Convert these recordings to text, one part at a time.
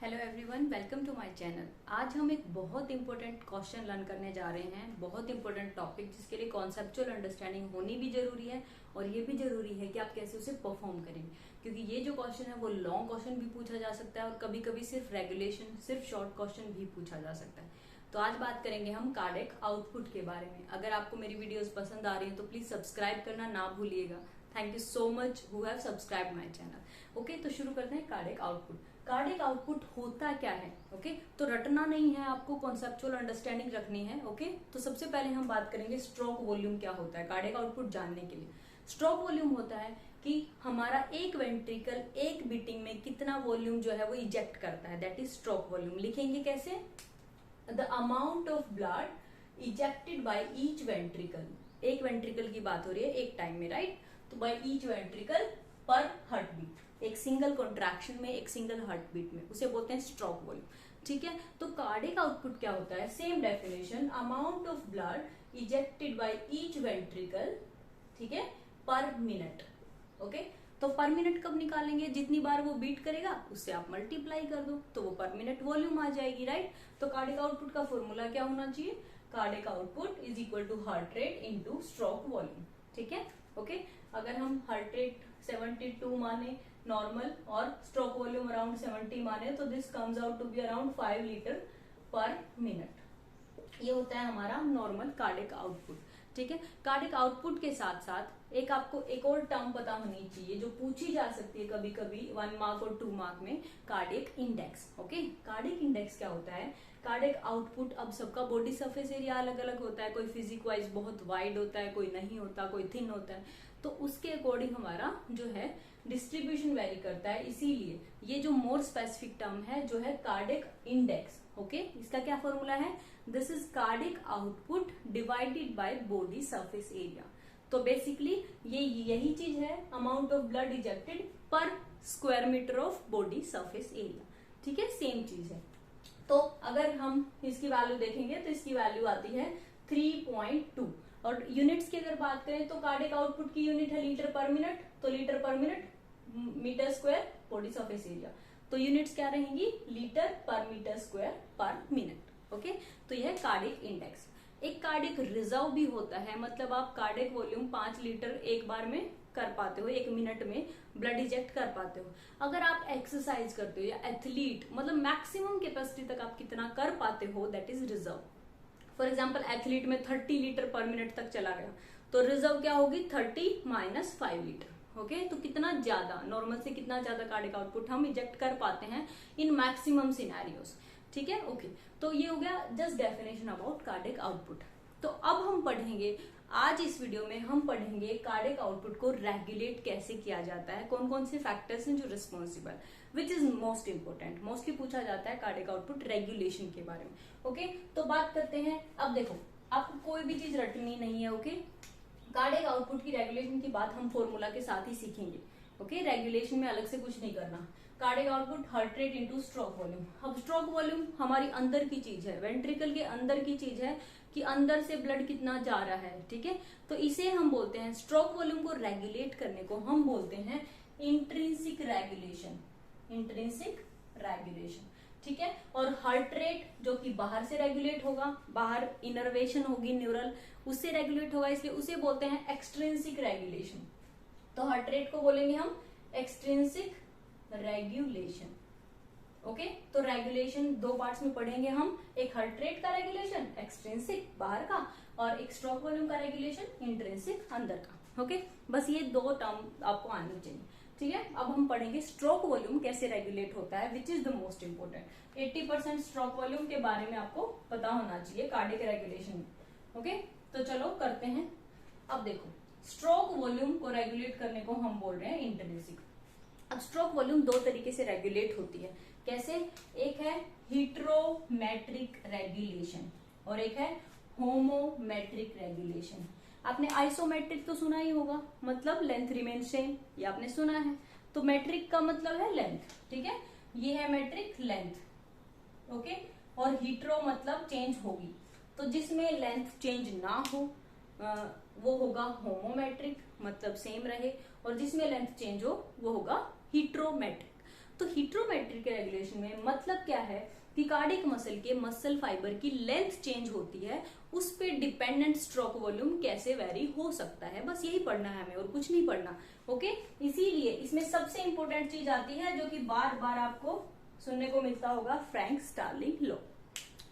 Hello everyone, welcome to my channel. आज हम एक बहुत इंपॉर्टेंट क्वेश्चन लर्न करने जा रहे हैं। बहुत इंपॉर्टेंट टॉपिक जिसके लिए कॉन्सेप्चुअल अंडरस्टैंडिंग होनी भी जरूरी है और ये भी जरूरी है कि आप कैसे उसे परफॉर्म करेंगे, क्योंकि ये जो क्वेश्चन है वो लॉन्ग क्वेश्चन भी पूछा जा सकता है और कभी कभी सिर्फ रेगुलेशन, सिर्फ शॉर्ट क्वेश्चन भी पूछा जा सकता है। तो आज बात करेंगे हम कार्डियक आउटपुट के बारे में। अगर आपको मेरी वीडियोस पसंद आ रही है तो प्लीज सब्सक्राइब करना ना भूलिएगा। Thank you so much who have subscribe my channel. Okay, तो शुरू करते हैं कार्डियक आउटपुट। कार्डियक आउटपुट होता क्या है? ओके, तो रटना नहीं है, आपको कॉन्सेप्चुअल अंडरस्टैंडिंग रखनी है। ओके, तो सबसे पहले हम बात करेंगे स्ट्रोक वॉल्यूम क्या होता है। कार्डियक आउटपुट जानने के लिए स्ट्रोक वॉल्यूम होता है कि हमारा एक वेंट्रिकल एक बीटिंग में कितना वॉल्यूम जो है वो इजेक्ट करता है, दैट इज स्ट्रोक वॉल्यूम। लिखेंगे कैसे? The amount of blood ejected by each ventricle. एक वेंट्रिकल की बात हो रही है एक टाइम में, राइट? तो बाय ईच वेंट्रिकल पर हार्ट बीट, एक सिंगल कॉन्ट्रैक्शन में, एक सिंगल हार्ट बीट में, उसे बोलते हैं स्ट्रोक वॉल्यूम। ठीक है, तो कार्डियक आउटपुट क्या होता है? Same definition, amount of blood ejected by each ventricle, ठीक है, पर मिनट। ओके, तो पर मिनट कब निकालेंगे? जितनी बार वो बीट करेगा उससे आप मल्टीप्लाई कर दो तो वो पर मिनट वॉल्यूम आ जाएगी, राइट? तो कार्डियक आउटपुट का फॉर्मूला क्या होना चाहिए? Cardiac output is equal to heart rate into stroke volume. ठीक है, ओके। अगर हम हार्ट रेट 72 माने नॉर्मल और स्ट्रोक वॉल्यूम अराउंड 70 माने तो this comes out to be around 5 litre per minute. ये होता है हमारा नॉर्मल कार्डियक आउटपुट। ठीक है, कार्डियक आउटपुट के साथ साथ एक आपको एक और टर्म पता होनी चाहिए जो पूछी जा सकती है कभी कभी 1 मार्क और 2 मार्क में, cardiac index. Okay, cardiac index क्या होता है? कार्डियक आउटपुट, अब सबका बॉडी सरफेस एरिया अलग अलग होता है, कोई फिजिक वाइज बहुत वाइड होता है, कोई नहीं होता, कोई थिन होता है, तो उसके अकॉर्डिंग हमारा जो है डिस्ट्रीब्यूशन वेरी करता है। इसीलिए ये जो मोर स्पेसिफिक टर्म है जो है कार्डियक इंडेक्स। ओके, इसका क्या फॉर्मूला है? This is cardiac output divided by body surface area. तो बेसिकली ये यही चीज है, amount of blood ejected per square metre of body surface area. ठीक है, सेम चीज है। तो अगर हम इसकी वैल्यू देखेंगे तो इसकी वैल्यू आती है 3.2। और यूनिट्स की अगर बात करें तो कार्डियक आउटपुट की यूनिट है लीटर पर मिनट, तो litre per minute metre square body surface area, तो यूनिट्स क्या रहेंगी? Litre per metre square per minute. Okay, तो यह है कार्डियक इंडेक्स। एक कार्डियक रिजर्व भी होता है, मतलब आप कार्डियक वॉल्यूम 5 लीटर एक बार में कर पाते हो, एक मिनट में ब्लड इजेक्ट कर पाते हो। अगर आप एक्सरसाइज करते हो या एथलीट, मतलब मैक्सिमम कैपेसिटी तक आप कितना कर पाते हो, that is reserve. For example athlete में 30 लीटर पर मिनट तक चला गया तो रिजर्व क्या होगी? 30 माइनस 5 लीटर। ओके, तो कितना ज्यादा, नॉर्मल से कितना ज्यादा कार्डियक आउटपुट हम इजेक्ट कर पाते हैं इन मैक्सिमम सिनेरियोस। ठीक है, ओके, तो ये हो गया just definition about cardiac output. तो अब हम पढ़ेंगे, आज इस वीडियो में हम पढ़ेंगे कार्डियक आउटपुट को रेगुलेट कैसे किया जाता है, कौन कौन से फैक्टर्स हैं जो responsible, which is most important. Mostly पूछा जाता है कार्डियक आउटपुट रेगुलेशन के बारे में। ओके, तो बात करते हैं। अब देखो, आपको कोई भी चीज रटनी नहीं है। ओके, कार्डियक आउटपुट की रेगुलेशन की बात हम फॉर्मूला के साथ ही सीखेंगे। ओके, रेगुलेशन में अलग से कुछ नहीं करना। Cardiac output heart rate into stroke volume. अब स्ट्रोक वॉल्यूम हमारी अंदर की चीज है, वेंट्रिकल के अंदर की चीज है कि अंदर से ब्लड कितना जा रहा है। ठीक है, तो इसे हम बोलते हैं, स्ट्रोक वॉल्यूम को रेगुलेट करने को हम बोलते हैं इंट्रिंसिक रेगुलेशन। इंट्रिंसिक रेगुलेशन, ठीक है। और हार्ट रेट जो कि बाहर से रेगुलेट होगा, बाहर इनर्वेशन होगी न्यूरल, उससे रेगुलेट होगा, इसलिए उसे बोलते हैं एक्सट्रिंसिक रेगुलेशन। तो हार्ट रेट को बोलेंगे हम एक्सट्रिंसिक रेगुलेशन। ओके, तो रेगुलेशन दो पार्ट्स में पढ़ेंगे हम, एक हार्ट रेट का रेगुलेशन एक्सट्रिंसिक बाहर का, और एक स्ट्रोक वॉल्यूम का रेगुलेशन इंट्रिंसिक अंदर का। ओके, बस ये दो टर्म आपको आनी चाहिए। ठीक है, अब हम पढ़ेंगे स्ट्रोक वॉल्यूम कैसे रेगुलेट होता है, which is the most important. 80% stroke volume के बारे में आपको पता होना चाहिए कार्डियक रेगुलेशन में। ओके, तो चलो करते हैं। अब देखो, स्ट्रोक वॉल्यूम को रेगुलेट करने को हम बोल रहे हैं इंट्रिंसिक। अब स्ट्रोक वॉल्यूम दो तरीके से रेगुलेट होती है। कैसे? एक है हीट्रोमेट्रिक रेगुलेशन और एक है होमोमेट्रिक रेगुलेशन। आपने आइसोमेट्रिक तो सुना ही होगा, मतलब लेंथ रिमेन सेम, ये आपने सुना है। तो मेट्रिक का मतलब है लेंथ, ठीक है, ये है मेट्रिक लेंथ। ओके, और हीट्रो मतलब चेंज होगी, तो जिसमें लेंथ चेंज ना हो वो होगा होमोमेट्रिक, मतलब सेम रहे, और जिसमें लेंथ चेंज हो वो होगा हीट्रोमेट्रिक। तो हीट्रोमेट्रिक रेगुलेशन में मतलब क्या है कि कार्डियक मसल के मसल फाइबर की लेंथ चेंज होती है, उस पे डिपेंडेंट स्ट्रोक वॉल्यूम कैसे वेरी हो सकता है, बस यही पढ़ना है हमें और कुछ नहीं पढ़ना। ओके, इसीलिए इसमें सबसे इंपॉर्टेंट चीज आती है जो कि बार बार आपको सुनने को मिलता होगा, Frank Starling law.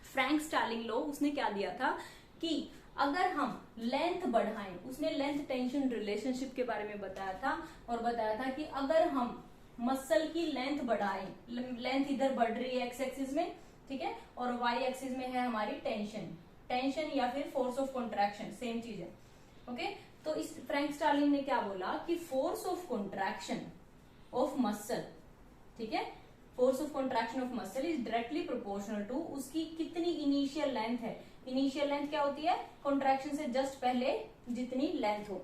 Frank Starling law उसने क्या दिया था कि अगर हम लेंथ बढ़ाएं, उसने लेंथ टेंशन रिलेशनशिप के बारे में बताया था और बताया था कि अगर हम मसल की लेंथ बढ़ाएं, लेंथ इधर बढ़ रही है एक्स एक्सिस में, ठीक है, और वाई एक्सिस में है हमारी टेंशन, टेंशन या फिर फोर्स ऑफ कॉन्ट्रैक्शन, सेम चीज है। ओके, तो इस फ्रैंक स्टार्लिंग ने क्या बोला कि force of contraction of muscle, ठीक है, force of contraction of muscle is directly proportional to उसकी कितनी इनिशियल लेंथ है। इनिशियल लेंथ क्या होती है, कॉन्ट्रैक्शन से जस्ट पहले जितनी लेंथ हो,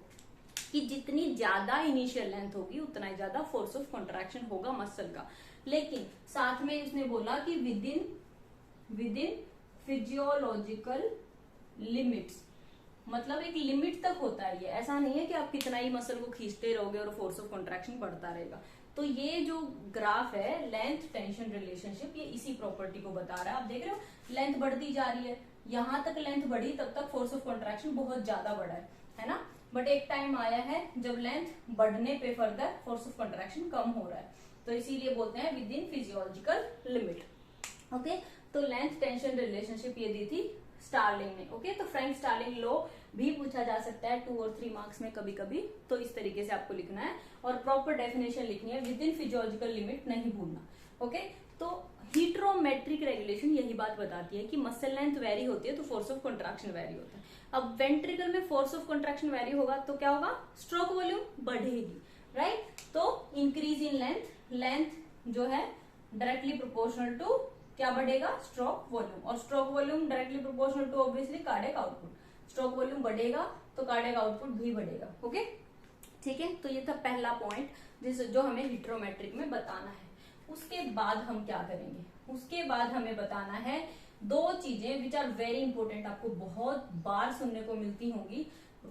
कि जितनी ज्यादा इनिशियल लेंथ होगी उतना ही ज्यादा फोर्स ऑफ कॉन्ट्रैक्शन होगा मसल का। लेकिन साथ में उसने बोला कि विद इन फिजियोलॉजिकल लिमिट्स, मतलब एक लिमिट तक होता है ये, ऐसा नहीं है कि आप कितना ही मसल को खींचते रहोगे और फोर्स ऑफ कॉन्ट्रैक्शन बढ़ता रहेगा। तो ये जो ग्राफ है लेंथ टेंशन रिलेशनशिप, ये इसी प्रॉपर्टी को बता रहा है। आप देख रहे हो लेंथ बढ़ती जा रही है, यहां तक लेंथ बढ़ी तब तक फोर्स ऑफ कॉन्ट्रैक्शन बहुत ज्यादा बढ़ा है ना, बट एक टाइम आया है जब लेंथ बढ़ने पे फर्दर फोर्स ऑफ कॉन्ट्रैक्शन कम हो रहा है, तो इसीलिए बोलते हैं with in physiological limit. Okay, तो लेंथ टेंशन रिलेशनशिप ये दी थी स्टार्लिंग ने। ओके, तो फ्रैंक स्टार्लिंग लॉ भी पूछा जा सकता है 2 और 3 मार्क्स में कभी कभी, तो इस तरीके से आपको लिखना है और प्रॉपर डेफिनेशन लिखनी है, विद इन फिजियोलॉजिकल लिमिट नहीं भूलना। ओके, तो हीट्रोमेट्रिक रेगुलेशन यही बात बताती है कि मसल लेंथ वेरी होती है तो फोर्स ऑफ कॉन्ट्रैक्शन वेरी होता है। अब वेंट्रिकल में फोर्स ऑफ कॉन्ट्रैक्शन वेरी होगा तो क्या होगा, स्ट्रोक वॉल्यूम बढ़ेगी, राइट, तो इंक्रीज इन लेंथ, लेंथ जो है डायरेक्टली प्रोपोर्शनल टू क्या बढ़ेगा, स्ट्रोक वॉल्यूम, और stroke volume directly proportional to obviously cardiac output. Stroke volume बढ़ेगा तो कार्डियक आउटपुट भी बढ़ेगा। ओके, ठीक है, तो ये था पहला पॉइंट जो हमें हीट्रोमेट्रिक में बताना है। उसके बाद हम क्या करेंगे, उसके बाद हमें बताना है 2 चीजें विच आर वेरी इंपॉर्टेंट, आपको बहुत बार सुनने को मिलती होंगी।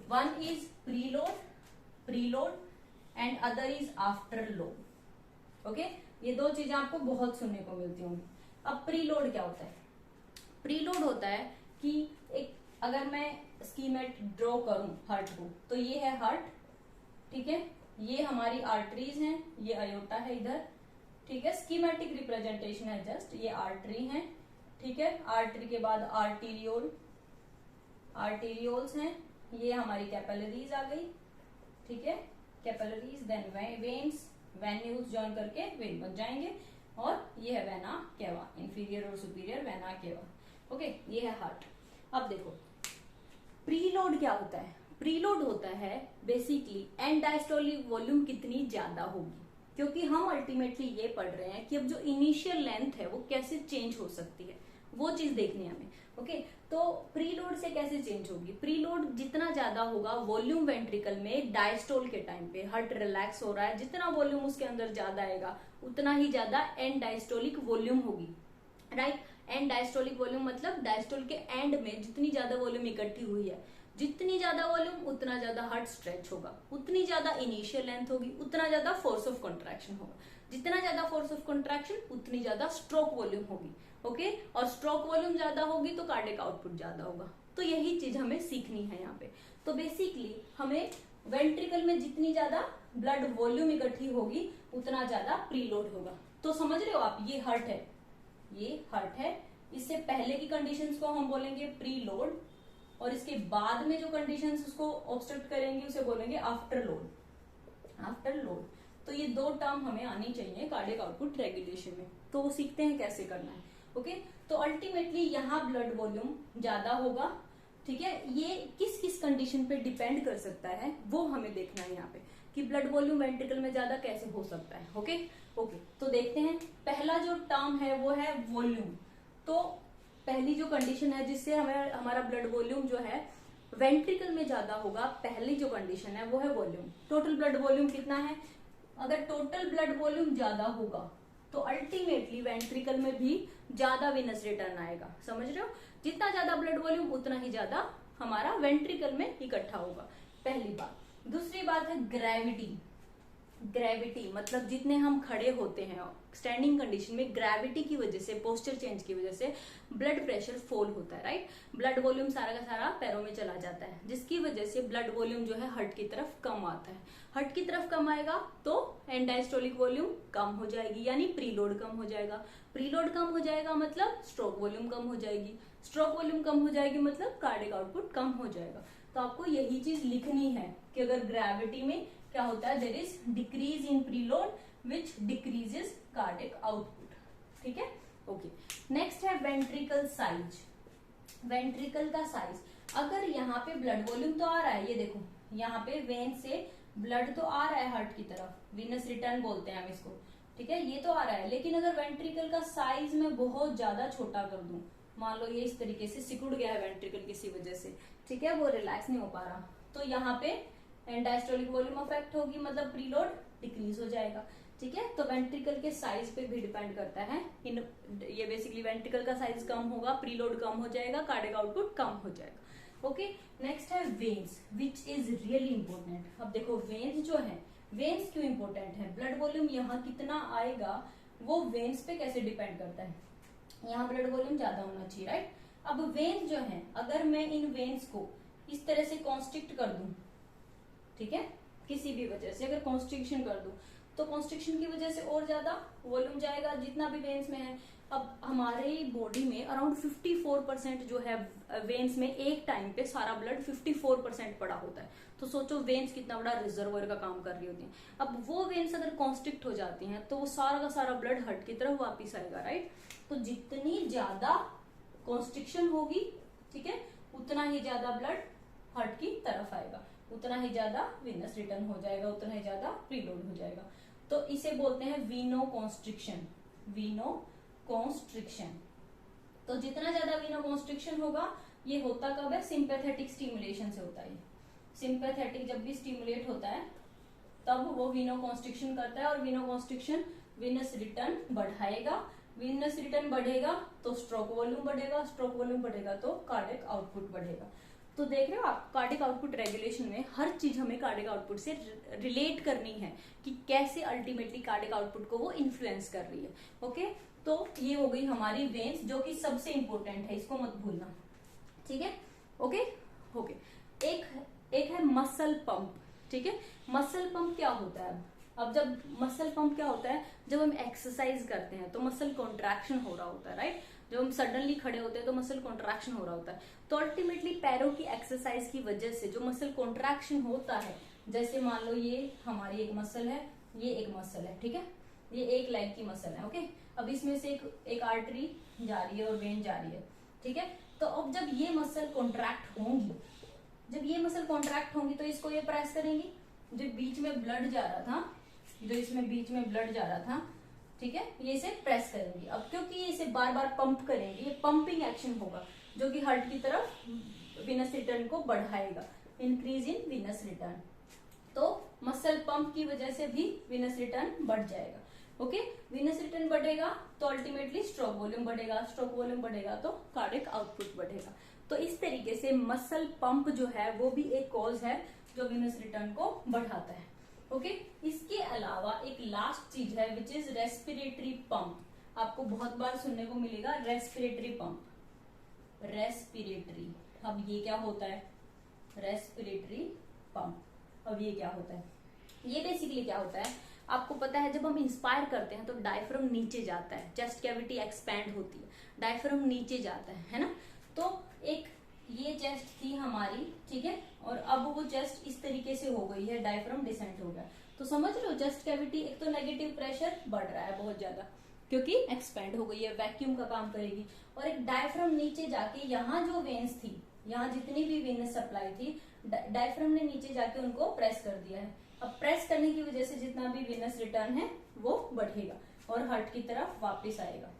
One is preload and other is after load. Okay, ये 2 चीजें आपको बहुत सुनने को मिलती होंगी। अब प्रीलोड क्या होता है, प्रीलोड होता है कि एक अगर मैं स्कीमेट ड्रॉ करूं हार्ट को, तो ये है हार्ट, ठीक है, ये हमारी आर्टरीज हैं, ये अयोटा है इधर, ठीक है, स्कीमेटिक रिप्रेजेंटेशन है जस्ट, ये आर्टरी है, ठीक है, आर्टरी के बाद आर्टीरियोल्स हैं, ये हमारी कैपिलरीज आ गई, ठीक है, capillaries, then veins, venules join करके वेन बन जाएंगे, और ये है वेना केवा, इंफीरियर और सुपीरियर वेना केवा। ओके, ये है हार्ट। अब देखो प्रीलोड क्या होता है, प्रीलोड होता है बेसिकली एंड डायस्टोलिक वॉल्यूम कितनी ज्यादा होगी, क्योंकि हम अल्टीमेटली ये पढ़ रहे हैं कि अब जो इनिशियल लेंथ है वो कैसे चेंज हो सकती है, वो चीज देखनी है हमें। ओके, तो प्रीलोड से कैसे चेंज होगी, प्रीलोड जितना ज्यादा होगा वॉल्यूम वेंट्रिकल में डायस्टोल के टाइम पे, हार्ट रिलैक्स हो रहा है, जितना वॉल्यूम उसके अंदर ज्यादा आएगा उतना ही ज्यादा एंड डायस्टोलिक वॉल्यूम होगी, राइट। एंड डायस्टोलिक वॉल्यूम मतलब डायस्टोल के एंड में जितनी ज्यादा वॉल्यूम इकट्ठी हुई है, जितनी ज्यादा वॉल्यूम उतना ज्यादा हार्ट स्ट्रेच होगा, उतनी ज्यादा इनिशियल लेंथ होगी, उतना ज्यादा फोर्स ऑफ कॉन्ट्रैक्शन होगा, जितना ज्यादा फोर्स ऑफ कॉन्ट्रैक्शन उतनी ज्यादा स्ट्रोक वॉल्यूम होगी। ओके, और स्ट्रोक वॉल्यूम ज्यादा होगी तो कार्डियक आउटपुट ज्यादा होगा। तो यही चीज हमें सीखनी है यहाँ पे। तो बेसिकली हमें वेंट्रिकल में जितनी ज्यादा ब्लड वॉल्यूम इकट्ठी होगी उतना ज्यादा प्रीलोड होगा। तो समझ रहे हो आप, ये हार्ट है, ये हार्ट है, इससे पहले की कंडीशंस को हम बोलेंगे प्रीलोड, और इसके बाद में जो कंडीशंस उसको ऑब्स्ट्रक्ट करेंगे उसे बोलेंगे आफ्टर लोड, आफ्टर लोड। तो ये 2 टर्म हमें आनी चाहिए कार्डियक आउटपुट रेगुलेशन में, तो वो सीखते हैं कैसे करना है। ओके, तो अल्टीमेटली यहाँ ब्लड वॉल्यूम ज्यादा होगा, ठीक है, ये किस किस कंडीशन पे डिपेंड कर सकता है वो हमें देखना है यहाँ पे, कि ब्लड वॉल्यूम वेंट्रिकल में ज्यादा कैसे हो सकता है। ओके, तो देखते हैं, पहला जो टर्म है वो है वॉल्यूम। तो पहली जो कंडीशन है जिससे हमें हमारा ब्लड वॉल्यूम जो है वेंट्रिकल में ज्यादा होगा, पहली जो कंडीशन है वो है वॉल्यूम। टोटल ब्लड वॉल्यूम कितना है, अगर टोटल ब्लड वॉल्यूम ज्यादा होगा तो अल्टीमेटली वेंट्रिकल में भी ज्यादा वेनस रिटर्न आएगा। समझ रहे हो, जितना ज्यादा ब्लड वॉल्यूम उतना ही ज्यादा हमारा वेंट्रिकल में इकट्ठा होगा, पहली बात। दूसरी बात है ग्रेविटी। ग्रेविटी मतलब जितने हम खड़े होते हैं स्टैंडिंग कंडीशन में ग्रेविटी की वजह से, पोस्चर चेंज की वजह से ब्लड प्रेशर फॉल होता है, राइट। ब्लड वॉल्यूम सारा का सारा पैरों में चला जाता है, जिसकी वजह से ब्लड वॉल्यूम जो है हार्ट की तरफ कम आता है। हार्ट की तरफ कम आएगा तो एंड डायस्टोलिक वॉल्यूम कम हो जाएगी, यानी प्रीलोड कम हो जाएगा। प्रीलोड कम हो जाएगा मतलब स्ट्रोक वॉल्यूम कम हो जाएगी। स्ट्रोक वॉल्यूम कम हो जाएगी मतलब कार्डियक आउटपुट कम हो जाएगा। तो आपको यही चीज लिखनी है कि अगर ग्रेविटी में क्या होता है, there is decrease in preload which decreases cardiac output, ठीक है। ओके, नेक्स्ट है वेंट्रिकल साइज। वेंट्रिकल का साइज, अगर यहाँ पे ब्लड वॉल्यूम तो आ रहा है, ये देखो यहाँ पे वेन से ब्लड तो आ रहा है हार्ट की तरफ, वीनस रिटर्न बोलते हैं हम इसको, ठीक है, ये तो आ रहा है। लेकिन अगर वेंट्रिकल का साइज मैं बहुत ज्यादा छोटा कर दूं, मान लो ये इस तरीके से सिकुड़ गया है वेंट्रिकल किसी वजह से, ठीक है, वो रिलैक्स नहीं हो पा रहा, तो यहाँ पे एंड डायस्टोलिक वॉल्यूम अफेक्ट होगी, मतलब प्रीलोड डिक्रीज हो जाएगा, ठीक है। तो वेंट्रिकल के साइज पे भी डिपेंड करता है। ये बेसिकली वेंट्रिकल का साइज कम होगा, प्रीलोड कम हो जाएगा, कार्डियक आउटपुट कम हो जाएगा। ओके, नेक्स्ट है veins, which is really important. अब देखो वेन्स जो है, वेन्स क्यों इंपॉर्टेंट है, ब्लड वॉल्यूम यहाँ कितना आएगा वो वेन्स पे कैसे डिपेंड करता है। यहाँ ब्लड वॉल्यूम ज्यादा होना चाहिए, राइट। अब वेन्स जो है, अगर मैं इन वेन्स को इस तरह से कॉन्स्ट्रिक्ट कर दूं, ठीक है, किसी भी वजह से अगर कॉन्स्ट्रिक्शन कर दूं, तो कॉन्स्ट्रिक्शन की वजह से और ज्यादा वॉल्यूम जाएगा जितना भी वेन्स में है। अब हमारे बॉडी में अराउंड 54% जो है वेन्स में एक टाइम पे सारा ब्लड 54% पड़ा होता है। तो सोचो वेन्स कितना बड़ा रिजर्वोयर का काम कर रही होती हैं। अब वो वेन्स अगर कॉन्स्ट्रिक्ट हो जाती हैं तो वो सारा का सारा ब्लड हार्ट की तरफ वापिस आएगा, राइट। तो जितनी ज्यादा कॉन्स्ट्रिक्शन होगी, ठीक है, उतना ही ज्यादा ब्लड हार्ट की तरफ आएगा, उतना ही ज्यादा वीनस रिटर्न हो जाएगा, उतना ही ज्यादा प्रीलोड हो जाएगा। तो इसे बोलते हैं वीनो कॉन्स्ट्रिक्शन। वीनो कॉन्स्ट्रिक्शन, तो जितना ज्यादा वीनो कॉन्स्ट्रिक्शन होगा, ये होता कब है, सिंपैथेटिक स्टिमुलेशन से होता है। सिंपैथेटिक जब भी स्टिमुलेट होता है तब वो वीनो कॉन्स्ट्रिक्शन करता है, और वीनो कॉन्स्ट्रिक्शन वीनस रिटर्न बढ़ाएगा। वीनस रिटर्न बढ़ेगा तो स्ट्रोक वॉल्यूम बढ़ेगा, स्ट्रोक वॉल्यूम बढ़ेगा तो कार्डियक आउटपुट बढ़ेगा। तो देख रहे हो आप, कार्डियक आउटपुट रेगुलेशन में हर चीज हमें कार्डियक आउटपुट से रिलेट करनी है कि कैसे अल्टीमेटली कार्डियक आउटपुट को वो इन्फ्लुएंस कर रही है। ओके, तो ये हो गई हमारी वेन्स, जो कि सबसे इंपॉर्टेंट है, इसको मत भूलना, ठीक है। ओके ओके, एक है मसल पंप, ठीक है। मसल पंप क्या होता है, अब जब मसल पंप क्या होता है, जब हम एक्सरसाइज करते हैं तो मसल कॉन्ट्रैक्शन हो रहा होता है, राइट। जब हम सडनली खड़े होते हैं तो मसल कॉन्ट्रैक्शन हो रहा होता है। तो अल्टीमेटली पैरों की एक्सरसाइज की वजह से जो मसल कॉन्ट्रैक्शन होता है, जैसे मान लो ये हमारी एक मसल है, ये एक मसल है, ठीक है, ये एक लेग की मसल है। ओके, अब इसमें से एक आर्टरी जा रही है और वेन जा रही है, ठीक है। तो अब जब ये मसल कॉन्ट्रैक्ट होंगी, जब ये मसल कॉन्ट्रैक्ट होंगी तो इसको ये प्रेस करेंगी, जो बीच में ब्लड जा रहा था, जो इसमें बीच में ब्लड जा रहा था, ठीक है, ये इसे प्रेस करेंगी। अब क्योंकि ये इसे बार बार पंप करेंगे, ये पंपिंग एक्शन होगा जो कि हार्ट की तरफ वीनस रिटर्न को बढ़ाएगा, इंक्रीज इन वीनस रिटर्न। तो मसल पंप की वजह से भी वीनस रिटर्न बढ़ जाएगा। ओके, वीनस रिटर्न बढ़ेगा तो अल्टीमेटली स्ट्रोक वॉल्यूम बढ़ेगा, स्ट्रोक वॉल्यूम बढ़ेगा तो कार्डियक आउटपुट बढ़ेगा। तो इस तरीके से मसल पंप जो है वो भी एक कॉज है जो वीनस रिटर्न को बढ़ाता है। ओके, इसके अलावा एक लास्ट चीज है विच इज रेस्पिरेटरी पंप। आपको बहुत बार सुनने को मिलेगा रेस्पिरेटरी पंप, रेस्पिरेटरी। अब ये क्या होता है, रेस्पिरेटरी पंप, अब ये क्या होता है, ये बेसिकली क्या होता है, आपको पता है जब हम इंस्पायर करते हैं तो डायफ्राम नीचे जाता है, चेस्ट कैविटी एक्सपैंड होती है, डायफ्राम नीचे जाता है ना। तो एक ये चेस्ट थी हमारी, ठीक है, और अब वो चेस्ट इस तरीके से हो गई है, डायफ्राम डिसेंट हो गया। तो समझ लो चेस्ट कैविटी, एक तो नेगेटिव प्रेशर बढ़ रहा है बहुत ज्यादा क्योंकि एक्सपैंड हो गई है, वैक्यूम का काम करेगी, और एक डायफ्राम नीचे जाके यहाँ जो वेन्स थी, यहाँ जितनी भी वेनस सप्लाई थी, डायफ्राम ने नीचे जाके उनको प्रेस कर दिया है। अब प्रेस करने की वजह से जितना भी वेनस रिटर्न है वो बढ़ेगा और हार्ट की तरफ वापस आएगा।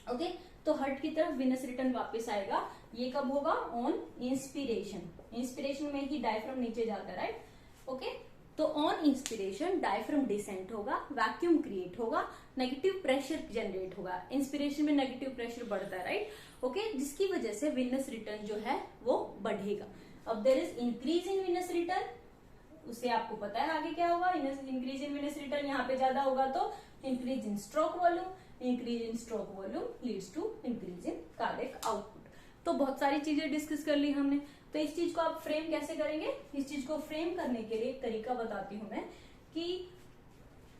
ओके, तो हार्ट की तरफ वेनस रिटर्न वापस आएगा। ये कब होगा, ऑन इंस्पिरेशन। इंस्पिरेशन में ही डायफ्राम नीचे जाता है, राइट। ओके, तो ऑन इंस्पिरेशन डायफ्राम डिसेंट होगा, वैक्यूम क्रिएट होगा, नेगेटिव प्रेशर जनरेट होगा। इंस्पिरेशन में नेगेटिव प्रेशर बढ़ता है, राइट। ओके, जिसकी वजह से वेनस रिटर्न जो है वो बढ़ेगा। अब there is increase in venous return, उससे आपको पता है आगे क्या होगा, इंक्रीज इन वेनस रिटर्न, यहाँ पे ज्यादा होगा तो increase in stroke volume, increase in stroke volume leads to increase in cardiac output. तो बहुत सारी चीजें डिस्कस कर ली हमने। तो इस चीज को आप फ्रेम कैसे करेंगे, इस चीज को फ्रेम करने के लिए एक तरीका बताती हूं मैं कि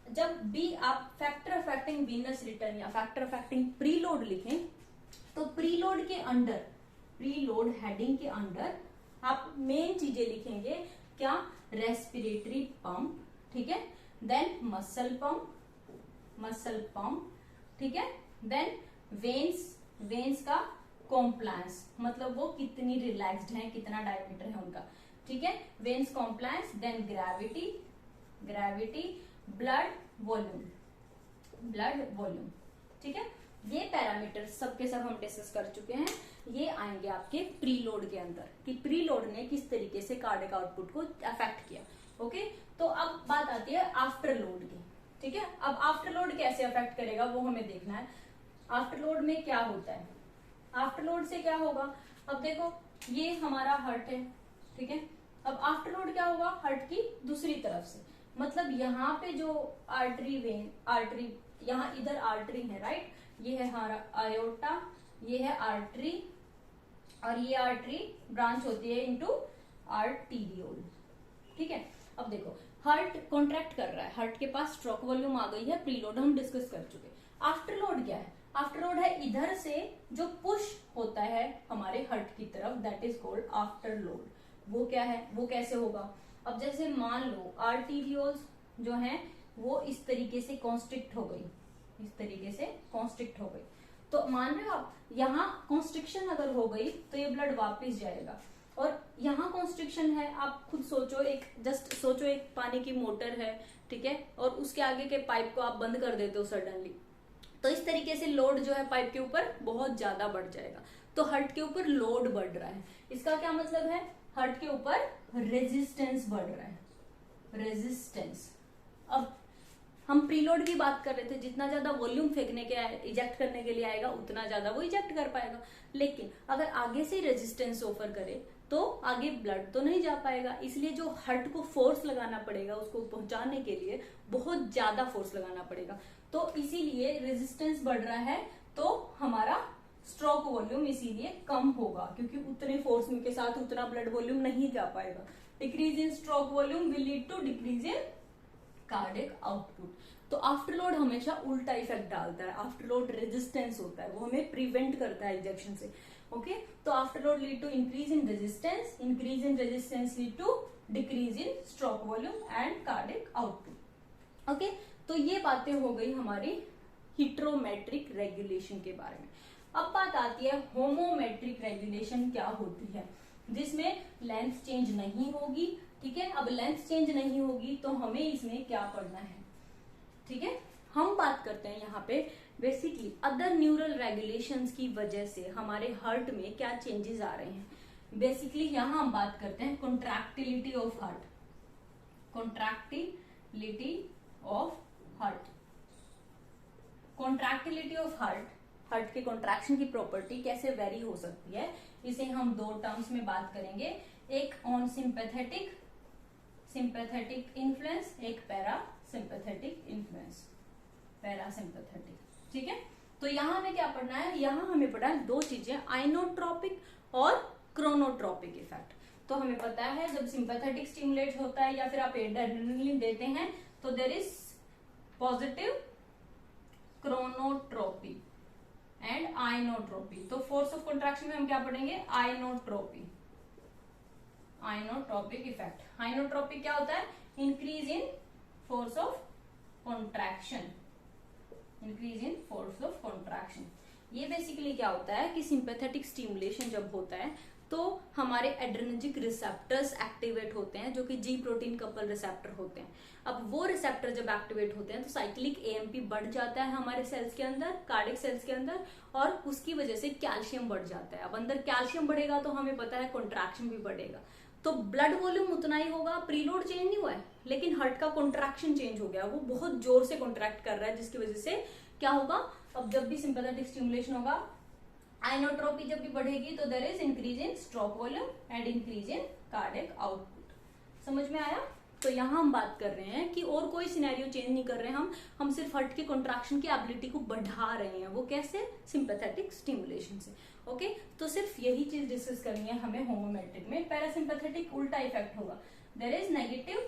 जब भी आप फैक्टर अफेक्टिंग वीनस रिटर्न या फैक्टर अफेक्टिंग प्रीलोड लिखें तो प्रीलोड के अंडर, प्रीलोड हेडिंग के अंडर आप मेन चीजें लिखेंगे क्या, रेस्पिरेटरी पंप, ठीक है, then muscle pump, muscle pump, ठीक है, देन वेन्स, वेन्स का कॉम्प्लायंस, मतलब वो कितनी रिलैक्स्ड है, कितना डायमीटर है उनका, ठीक है, veins compliance, then gravity, gravity, blood volume, blood volume, ठीक है। ये पैरामीटर सबके सब हम डिस्कस कर चुके हैं। ये आएंगे आपके प्रीलोड के अंदर कि प्रीलोड ने किस तरीके से कार्डियक आउटपुट को अफेक्ट किया। ओके, तो अब बात आती है आफ्टर लोड की, ठीक है। अब आफ्टर लोड कैसे अफेक्ट करेगा वो हमें देखना है। आफ्टर लोड में क्या होता है, आफ्टर लोड से क्या होगा, अब देखो ये हमारा हार्ट है, ठीक है। अब आफ्टर लोड क्या होगा, हार्ट की दूसरी तरफ से, मतलब यहाँ पे जो आर्टरी वेन, आर्टरी, यहाँ इधर आर्टरी है, राइट, ये है हमारा आयोटा, ये है आर्टरी, और ये आर्टरी ब्रांच होती है इनटू आर्टीरियोल, ठीक है। अब देखो हार्ट कॉन्ट्रैक्ट कर रहा है, हार्ट के पास स्ट्रोक वॉल्यूम आ गई है, प्रीलोड हम डिस्कस कर चुके। आफ्टर लोड क्या है, आफ्टर लोड है इधर से जो पुश होता है हमारे हार्ट की तरफ, that is called after load. वो क्या है, वो कैसे होगा, अब जैसे मान लो आर्टीरियोल्स जो है वो इस तरीके से कॉन्स्ट्रिक्ट हो गई, इस तरीके से कॉन्स्ट्रिक्ट हो गई, तो मान रहे हो आप, यहाँ कॉन्स्ट्रिक्शन अगर हो गई तो ये ब्लड वापस जाएगा, और यहाँ कॉन्स्ट्रिक्शन है, आप खुद सोचो, एक जस्ट सोचो एक पानी की मोटर है, ठीक है, और उसके आगे के पाइप को आप बंद कर देते हो सडनली, तो इस तरीके से लोड जो है पाइप के ऊपर बहुत ज्यादा बढ़ जाएगा। तो हार्ट के ऊपर लोड बढ़ रहा है, इसका क्या मतलब है, हार्ट के ऊपर रेजिस्टेंस बढ़ रहा है, रेजिस्टेंस। अब हम प्रीलोड की बात कर रहे थे, जितना ज्यादा वॉल्यूम फेंकने के इजेक्ट करने के लिए आएगा उतना ज्यादा वो इजेक्ट कर पाएगा, लेकिन अगर आगे से रेजिस्टेंस ऑफर करे तो आगे ब्लड तो नहीं जा पाएगा, इसलिए जो हार्ट को फोर्स लगाना पड़ेगा उसको पहुंचाने के लिए बहुत ज्यादा फोर्स लगाना पड़ेगा, तो इसीलिए रेजिस्टेंस बढ़ रहा है, तो हमारा स्ट्रोक वॉल्यूम इसीलिए कम होगा, क्योंकि उतने फोर्स के साथ उतना ब्लड वॉल्यूम नहीं जा पाएगा। Decrease in stroke volume will lead to decrease in cardiac output. तो आफ्टर लोड हमेशा उल्टा इफेक्ट डालता है, आफ्टर लोड रेजिस्टेंस होता है, वो हमें प्रिवेंट करता है इंजेक्शन से। ओके, तो afterload lead to increase in resistance, increase in resistance lead to decrease in stroke volume and cardiac output. Okay, तो ये बातें हो गई हमारी हीट्रोमेट्रिक रेगुलेशन के बारे में। अब बात आती है होमोमेट्रिक रेगुलेशन क्या होती है, जिसमें लेंथ चेंज नहीं होगी, ठीक है। अब लेंथ चेंज नहीं होगी तो हमें इसमें क्या पढ़ना है, ठीक है। हम बात करते हैं यहाँ पे बेसिकली अदर न्यूरल रेगुलेशंस की वजह से हमारे हार्ट में क्या चेंजेस आ रहे हैं। बेसिकली यहाँ हम बात करते हैं contractility of heart, contractility of heart, contractility of heart, heart के कॉन्ट्रैक्शन की प्रॉपर्टी कैसे वेरी हो सकती है, इसे हम दो टर्म्स में बात करेंगे, एक ऑन सिंपैथेटिक, सिंपैथेटिक इन्फ्लुएंस, एक पैरासिम्पैथेटिक इन्फ्लुएंस, पैरासिम्पैथेटिक, ठीक है। तो यहाँ हमें क्या पढ़ना है, यहाँ हमें पढ़ना है दो चीजें, आइनोट्रोपिक और क्रोनोट्रोपिक इफेक्ट। तो हमें पता है जब सिंपैथेटिक स्टिमुलेट होता है या फिर आप एड्रेनलिन देते हैं तो देयर इज पॉजिटिव क्रोनोट्रोपी एंड आइनोट्रोपी। तो फोर्स ऑफ कॉन्ट्रैक्शन में हम क्या पढ़ेंगे, आइनोट्रोपी, आइनोट्रोपिक इफेक्ट। आइनोट्रोपिक क्या होता है, increase in force of contraction, increase in force of contraction. ये बेसिकली क्या होता है कि सिंपैथेटिक स्टिमुलेशन जब होता है तो हमारे एड्रेनर्जिक रिसेप्टर्स एक्टिवेट होते हैं, जो कि जी प्रोटीन कपल रिसेप्टर होते हैं। अब वो रिसेप्टर जब एक्टिवेट होते हैं तो साइक्लिक एएमपी बढ़ जाता है हमारे सेल्स के अंदर, कार्डियक सेल्स के अंदर, और उसकी वजह से कैल्शियम बढ़ जाता है। अब अंदर कैल्शियम बढ़ेगा तो हमें पता है कॉन्ट्रैक्शन भी बढ़ेगा, तो ब्लड वॉल्यूम उतना ही होगा, प्रीलोड चेंज नहीं हुआ है, लेकिन हार्ट का कॉन्ट्रैक्शन चेंज हो गया, वो बहुत जोर से कॉन्ट्रैक्ट कर रहा है, जिसकी वजह से क्या होगा, अब जब भी सिंपैथेटिक स्टिमुलेशन होगा, आइनोट्रोपी जब भी बढ़ेगी तो there is increase in stroke volume and increase in cardiac output. समझ में आया? तो यहाँ हम बात कर रहे हैं कि और कोई सिनेरियो चेंज नहीं कर रहे हैं हम सिर्फ हार्ट के कॉन्ट्रैक्शन की एबिलिटी को बढ़ा रहे हैं। वो कैसे? सिंपैथेटिक स्टिमुलेशन से। ओके, तो सिर्फ यही चीज डिस्कस करनी है हमें होम्योमेट्रिक में। पैरासिम्पैथेटिक उल्टा इफेक्ट होगा, there is negative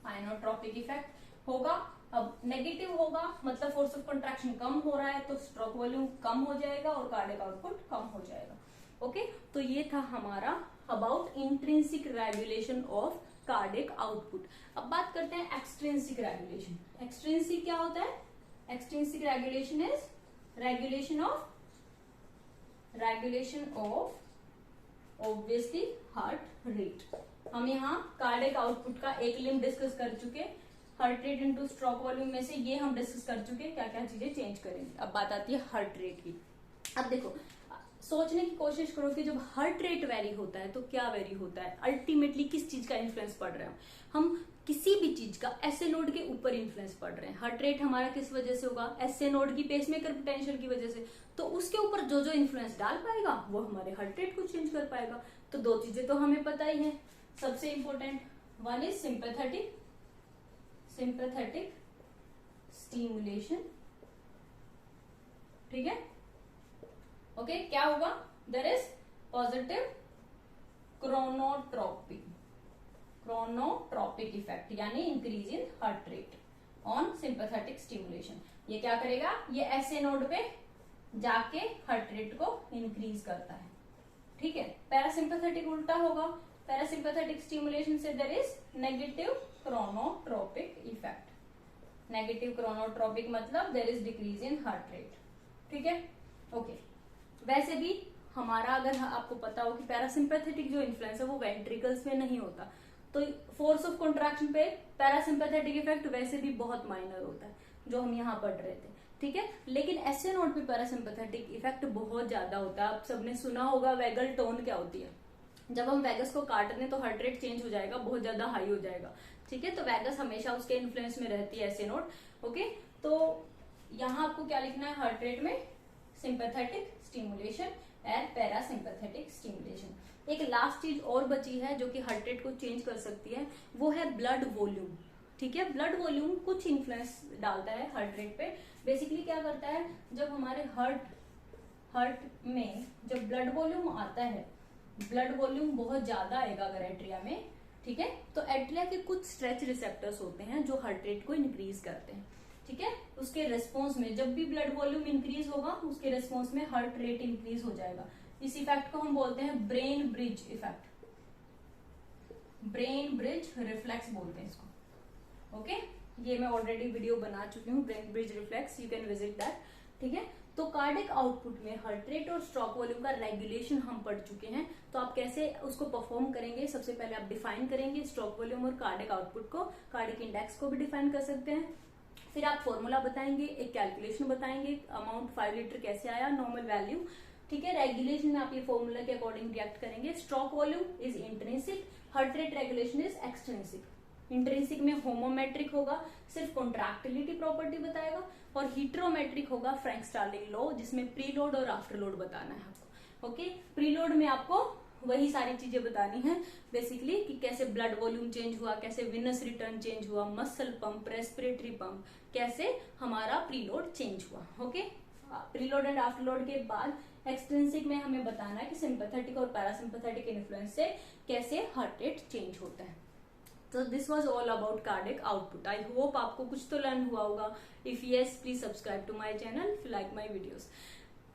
inotropic effect होगा। अब नेगेटिव होगा मतलब फोर्स ऑफ कंट्रैक्शन कम हो रहा है तो स्ट्रोक वॉल्यूम कम हो जाएगा और कार्डियक आउटपुट कम हो जाएगा। ओके, तो ये था हमारा about intrinsic regulation of cardiac output. अब बात करते हैं एक्सट्रिंसिक रेगुलेशन। एक्सट्रिंसिक क्या होता है? Extrinsic regulation is regulation of obviously heart rate. हम यहाँ कार्डियक आउटपुट का एक लिंक डिस्कस कर चुके, heart rate into stroke volume में से ये हम डिस्कस कर चुके क्या क्या चीजें चेंज करेंगे। अब बात आती है हार्ट रेट की। अब देखो, सोचने की कोशिश करो कि जब हार्ट रेट वेरी होता है तो क्या वेरी होता है, अल्टीमेटली किस चीज का इन्फ्लुएंस पड़ रहा है? हम किसी भी चीज का एसए नोड के ऊपर इन्फ्लुएंस पड़ रहे हैं। हार्ट रेट हमारा किस वजह से होगा? एसए नोड की पेसमेकर पोटेंशियल की वजह से। तो उसके ऊपर जो जो इन्फ्लुएंस डाल पाएगा वो हमारे हार्ट रेट को चेंज कर पाएगा। तो दो चीजें तो हमें पता ही है, सबसे important one is sympathetic stimulation. ठीक है, ओके, क्या होगा? There is positive chronotropic effect, यानी increase in heart rate on sympathetic stimulation. ये क्या करेगा? ये एसए नोड पे जाके हार्ट रेट को इंक्रीज करता है। ठीक है, पैरासिम्पैथेटिक उल्टा होगा। पैरासिम्पैथेटिक स्टिमुलेशन से there is negative chronotropic effect. Negative chronotropic मतलब there is decrease in heart rate. ठीक है, ओके। वैसे भी हमारा, अगर आपको पता हो कि पैरासिम्पैथेटिक जो इन्फ्लुएंस है वो वेंट्रिकल्स में नहीं होता, तो फोर्स ऑफ कंट्रैक्शन पे पैरासिम्पैथेटिक इफेक्ट वैसे भी बहुत माइनर होता है, जो हम यहाँ पढ़ रहे थे। ठीक है, लेकिन एसए नोड पे पैरासिम्पैथेटिक इफेक्ट बहुत ज्यादा होता है। आप सबने सुना होगा वैगल टोन क्या होती है। जब हम वैगस को काट दें तो हार्ट रेट चेंज हो जाएगा, बहुत ज्यादा हाई हो जाएगा। ठीक है, तो वैगस हमेशा उसके इन्फ्लुएंस में रहती है एसए नोड। ओके, तो यहाँ आपको क्या लिखना है हार्ट रेट में? Sympathetic stimulation and parasympathetic stimulation. एक लास्ट चीज और बची है जो कि हार्ट रेट को चेंज कर सकती है, वो है ब्लड वॉल्यूम। ठीक है, ब्लड वॉल्यूम कुछ इन्फ्लुएंस डालता है हार्ट रेट पे। बेसिकली क्या करता है, जब हमारे हार्ट में जब ब्लड वॉल्यूम आता है, ब्लड वॉल्यूम बहुत ज्यादा आएगा अगर एट्रिया में, ठीक है, तो एट्रिया के कुछ स्ट्रेच रिसेप्टर्स होते हैं जो हार्ट रेट को इंक्रीज करते हैं। ठीक है, उसके रेस्पॉन्स में जब भी ब्लड वॉल्यूम इंक्रीज होगा उसके रेस्पॉन्स में हार्ट रेट इंक्रीज हो जाएगा। इस इफेक्ट को हम बोलते हैं brain bridge effect, brain bridge reflex बोलते हैं इसको। ओके, ये मैं ऑलरेडी वीडियो बना चुकी हूँ, brain bridge reflex, you can visit that. ठीक है, तो कार्डियक आउटपुट में हार्ट रेट और स्ट्रोक वॉल्यूम का रेगुलेशन हम पढ़ चुके हैं। तो आप कैसे उसको परफॉर्म करेंगे, सबसे पहले आप डिफाइन करेंगे स्ट्रोक वॉल्यूम और कार्डियक आउटपुट को, कार्डियक इंडेक्स को भी डिफाइन कर सकते हैं। फिर आप फॉर्मूला बताएंगे, एक कैलकुलेशन बताएंगे, अमाउंट 5 लीटर कैसे आया, नॉर्मल वैल्यू। ठीक है, रेगुलेशन में आप ये फॉर्मूला के अकॉर्डिंग रिएक्ट करेंगे। Stroke volume is intrinsic, heart rate regulation is extrinsic. Intrinsic में होमोमेट्रिक होगा, सिर्फ कॉन्ट्रैक्टिलिटी प्रॉपर्टी बताएगा, और हीट्रोमेट्रिक होगा फ्रैंक स्टार्लिंग लॉ, जिसमें प्रीलोड और आफ्टर लोड बताना है आपको। ओके, प्रीलोड में आपको वही सारी चीजें बतानी है बेसिकली, कि कैसे ब्लड वॉल्यूम चेंज हुआ, कैसे विनस रिटर्न चेंज हुआ, मसल पंप, रेस्पिरेटरी पंप, कैसे हमारा प्रीलोड चेंज हुआ। Okay, preload and after load के बाद एक्सट्रिंसिक में हमें बताना है कि सिंपैथेटिक और पैरासिम्पैथेटिक इन्फ्लुएंस से कैसे हार्ट रेट चेंज होता है। So this was all about cardiac output. I hope आपको कुछ तो लर्न हुआ होगा. If yes, please subscribe to my channel if you like my videos.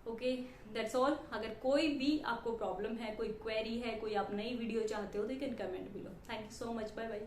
Okay, that's all. अगर कोई भी आपको प्रॉब्लम है, कोई क्वेरी है, कोई आप नई वीडियो चाहते हो तो you can comment below. Thank you so much. Bye bye.